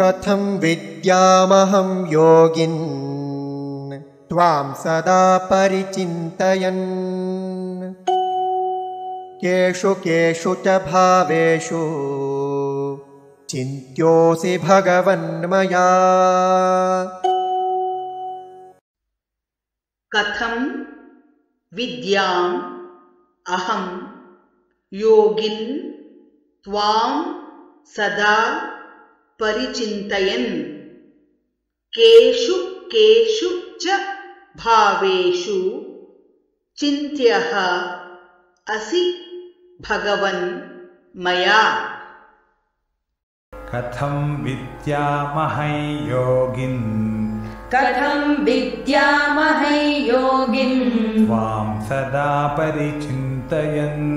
कथं विद्यामहं योगिन् त्वां सदा परिचिन्तयन् केषु केषु च भावेषु चिन्त्योऽसि भगवन्मया। कथं विद्याम् अहं योगिन् त्वां सदा परिचिन्तयन् केषु केषु च भावेषु चिन्त्यः असि भगवन् मया। कथं विद्यामहं योगिन् कथं विद्यामहं योगिन् त्वां सदा परिचिन्तयन्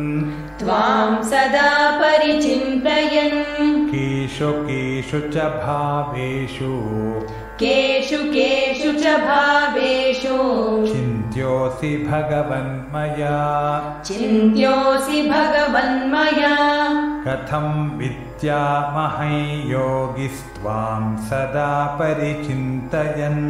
केषु केषु च भावेषु चिन्त्योऽसि भगवन्मया। कथं विद्यामहं योगिस्त्वां सदा परिचिन्तयन्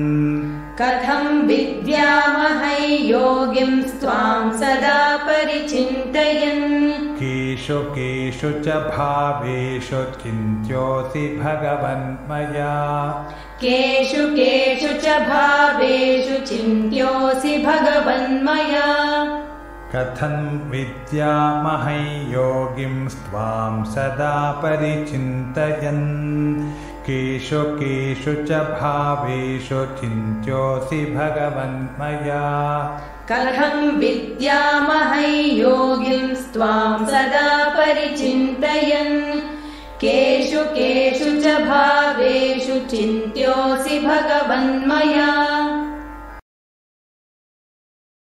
केषु केषु च भावेषु चिन्त्योऽसि भगवन्मया। कथं विद्यामहं योगिं त्वां सदा परिचिन्तयन् केषु केषु च भावेषु चिन्त्योऽसि भगवन्मया। कथं विद्यामहं योगिं त्वां सदा परिचिन्तयन् केषु केषु च भावेषु चिन्त्योऽसि भगवन्मया।